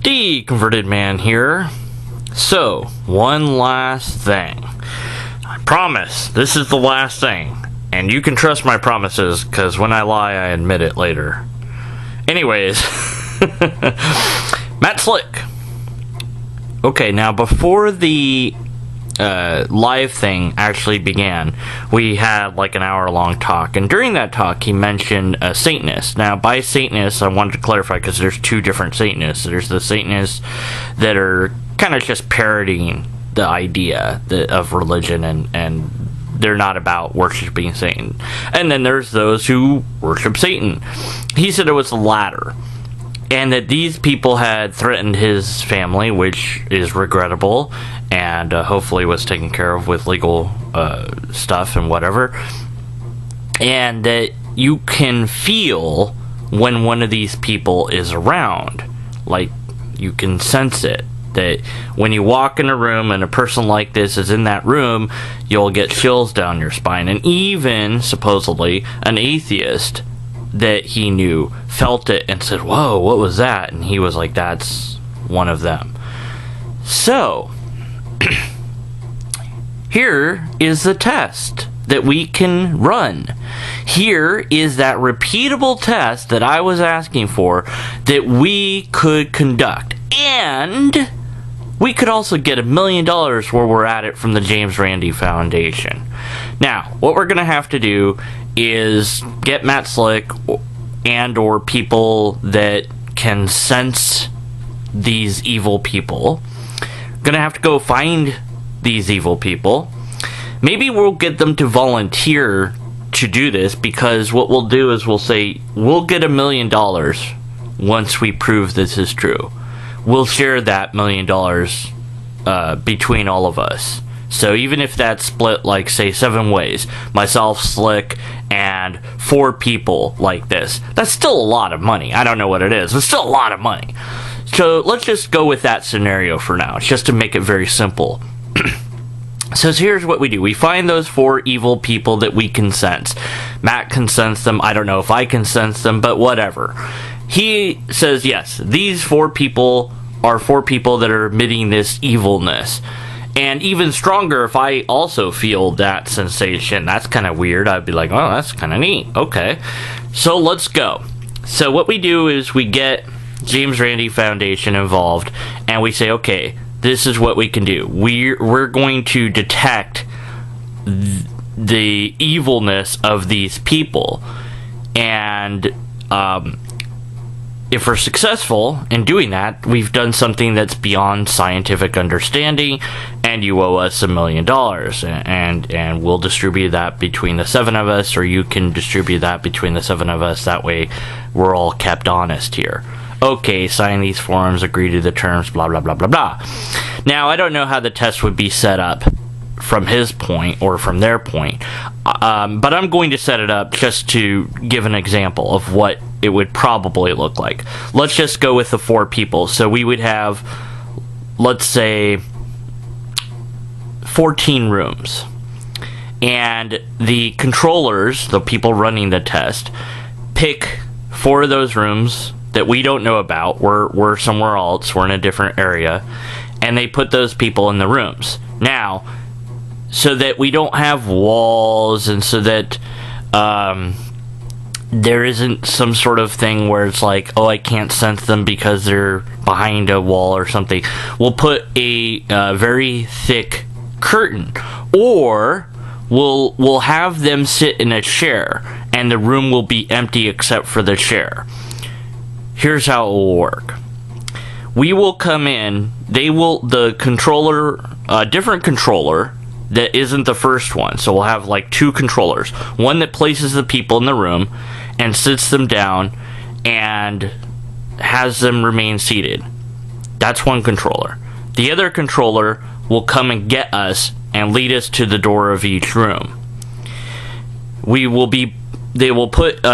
The Converted Man here. So, one last thing. I promise, this is the last thing. And you can trust my promises, because when I lie, I admit it later. Anyways, Matt Slick. Okay, now before the live thing actually began, we had like an hour-long talk, and during that talk he mentioned a Satanist. Now, by Satanists, I wanted to clarify because there's two different Satanists. There's the Satanists that are kind of just parodying the idea of religion, and they're not about worshiping Satan. And then there's those who worship Satan. He said it was the latter, and that these people had threatened his family, which is regrettable, and hopefully was taken care of with legal stuff and whatever. And that you can feel when one of these people is around. Like, you can sense it. That when you walk in a room and a person like this is in that room, you'll get chills down your spine. And even, supposedly, an atheist that he knew felt it and said, "Whoa, what was that?" And he was like, "That's one of them." So, here is the test that we can run. Here is that repeatable test that I was asking for that we could conduct. And we could also get $1 million where we're at it from the James Randi Foundation. Now, what we're going to have to do is get Matt Slick and or people that can sense these evil people. Gonna have to go find these evil people. Maybe we'll get them to volunteer to do this, because what we'll do is we'll say, we'll get $1 million once we prove this is true. We'll share that $1 million between all of us. So even if that's split, like, say, 7 ways, myself, Slick, and 4 people like this, that's still a lot of money. I don't know what it is. It's still a lot of money. So let's just go with that scenario for now, just to make it very simple. So here's what we do. We find those 4 evil people that we can sense. Matt can sense them. I don't know if I can sense them, but whatever. He says, yes, these 4 people are 4 people that are emitting this evilness. And even stronger, if I also feel that sensation, that's kind of weird. I'd be like, oh, that's kind of neat. Okay. So let's go. So what we do is we get James Randi Foundation involved, and we say, okay, this is what we can do. We're going to detect the evilness of these people. And if we're successful in doing that, we've done something that's beyond scientific understanding, and you owe us $1 million, and we'll distribute that between the 7 of us, or you can distribute that between the 7 of us. That way, we're all kept honest here. Okay, sign these forms, agree to the terms, blah, blah, blah, blah, blah. Now, I don't know how the test would be set up from his point or from their point, but I'm going to set it up just to give an example of what it would probably look like. Let's just go with the 4 people. So we would have, let's say, 14 rooms. And the controllers, the people running the test, pick 4 of those rooms that we don't know about. We're somewhere else. We're in a different area. And they put those people in the rooms. Now, so that we don't have walls, and so that there isn't some sort of thing where it's like, oh, I can't sense them because they're behind a wall or something. We'll put a very thick curtain, or we'll have them sit in a chair, and the room will be empty except for the chair. Here's how it will work. We will come in, the controller, a different controller that isn't the first one. So we'll have like 2 controllers. One that places the people in the room and sits them down and has them remain seated. That's one controller. The other controller will come and get us and lead us to the door of each room. They will put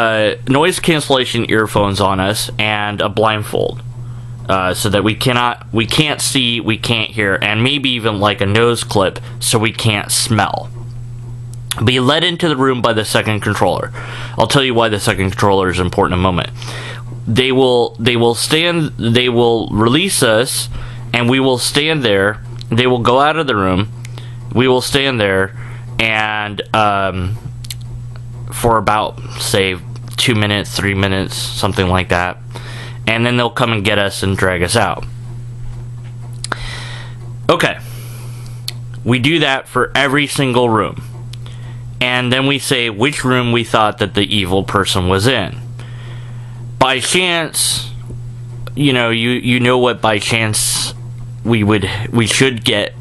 noise cancellation earphones on us and a blindfold. So that we can't see, we can't hear, and maybe even like a nose clip so we can't smell. Be led into the room by the second controller. I'll tell you why the second controller is important in a moment. they will release us, and we will stand there. They will go out of the room. We will stand there, and for about, say, 2 minutes, 3 minutes, something like that, and then they'll come and get us and drag us out. Okay, we do that for every single room, and then we say which room we thought that the evil person was in. By chance, you know what by chance we should get,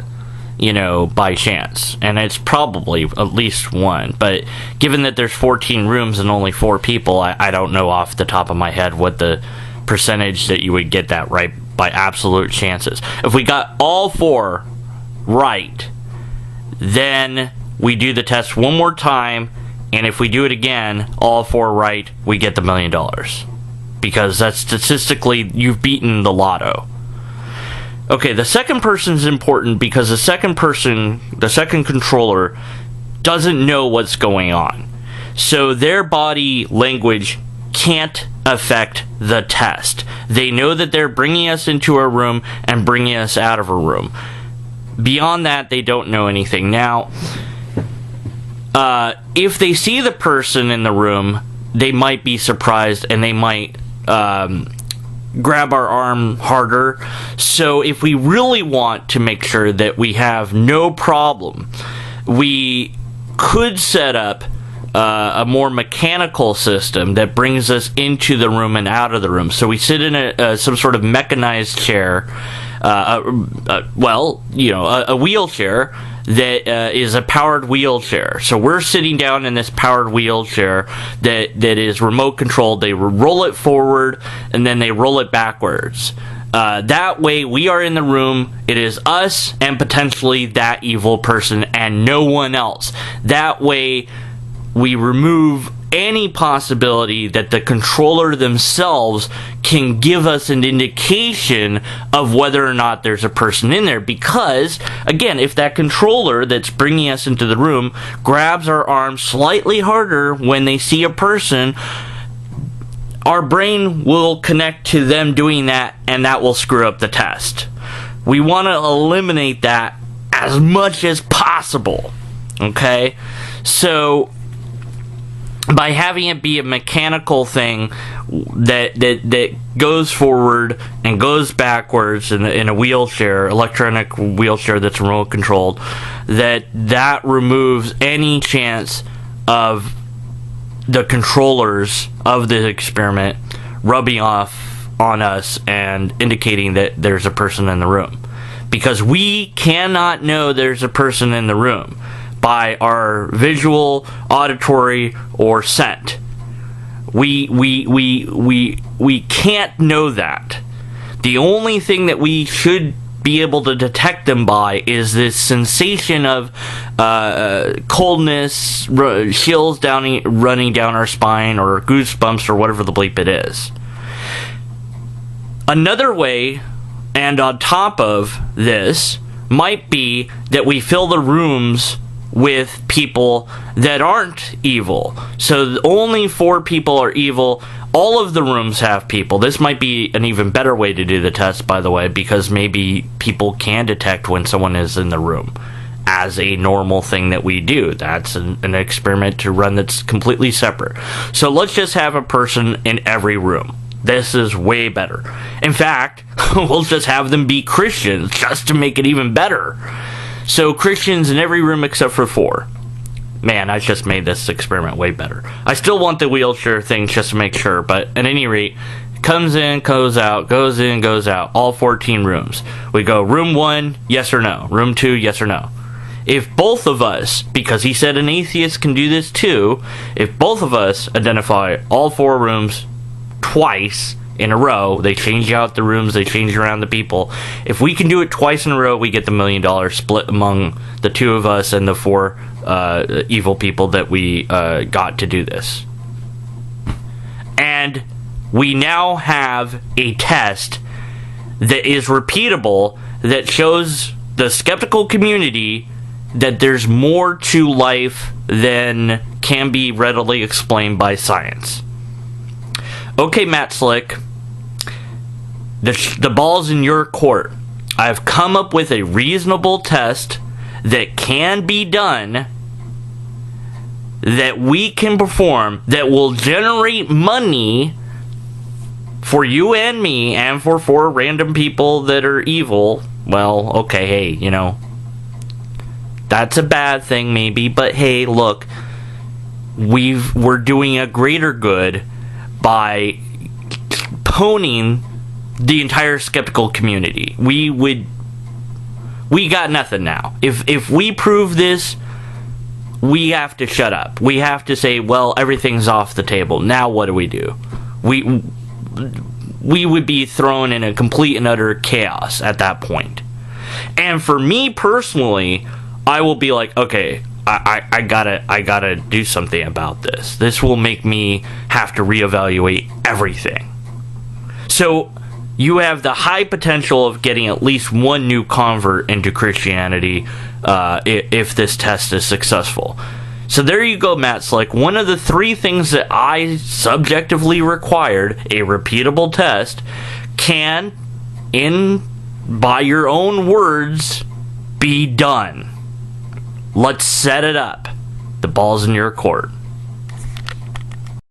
by chance, and it's probably at least one. But given that there's 14 rooms and only 4 people, I don't know off the top of my head what the percentage that you would get that right by absolute chances. If we got all 4 right, then we do the test one more time, and if we do it again, all 4 right, we get the $1 million. Because that's statistically, you've beaten the lotto. Okay, the second person is important because the second controller, doesn't know what's going on. So their body language can't affect the test. They know that they're bringing us into a room and bringing us out of a room. Beyond that, they don't know anything. Now, if they see the person in the room, they might be surprised and they might grab our arm harder. So if we really want to make sure that we have no problem, we could set up a more mechanical system that brings us into the room and out of the room. So we sit in some sort of mechanized chair, a wheelchair that is a powered wheelchair. So we're sitting down in this powered wheelchair that is remote controlled. They roll it forward and then they roll it backwards. That way we are in the room. It is us and potentially that evil person and no one else. That way we remove any possibility that the controller themselves can give us an indication of whether or not there's a person in there. Because, again, if that controller that's bringing us into the room grabs our arm slightly harder when they see a person, our brain will connect to them doing that, and that will screw up the test. We want to eliminate that as much as possible. Okay? So by having it be a mechanical thing that goes forward and goes backwards in a wheelchair, electronic wheelchair that's remote controlled, that removes any chance of the controllers of the experiment rubbing off on us and indicating that there's a person in the room. Because we cannot know there's a person in the room by our visual, auditory, or scent. We can't know that. The only thing that we should be able to detect them by is this sensation of coldness, chills running down our spine, or goosebumps, or whatever the bleep it is. Another way, and on top of this, might be that we fill the rooms with people that aren't evil. So only 4 people are evil. All of the rooms have people. This might be an even better way to do the test, by the way, because maybe people can detect when someone is in the room as a normal thing that we do. That's an experiment to run that's completely separate. So let's just have a person in every room. This is way better. In fact, we'll just have them be Christians just to make it even better. So Christians in every room except for 4. Man, I just made this experiment way better. I still want the wheelchair thing just to make sure, but at any rate, comes in, goes out, goes in, goes out, all 14 rooms. We go room 1, yes or no. Room 2, yes or no. If both of us, because he said an atheist can do this too, if both of us identify all 4 rooms twice in a row, they change out the rooms, they change around the people. If we can do it twice in a row, we get the $1 million split among the 2 of us and the 4 evil people that we got to do this. And we now have a test that is repeatable, that shows the skeptical community that there's more to life than can be readily explained by science. Okay, Matt Slick, the ball's in your court. I've come up with a reasonable test that can be done, that we can perform, that will generate money for you and me, and for 4 random people that are evil. Well, okay, hey, you know, that's a bad thing maybe, but hey, look, we're doing a greater good by poning the entire skeptical community. We got nothing now. If we prove this, we have to shut up. We have to say, well, everything's off the table. Now what do? We would be thrown in a complete and utter chaos at that point. And for me personally, I will be like, okay, I gotta do something about this. This will make me have to reevaluate everything. So you have the high potential of getting at least one new convert into Christianity if this test is successful. So there you go, Matt Slick. One of the 3 things that I subjectively required, a repeatable test, can, by your own words, be done. Let's set it up. The ball's in your court.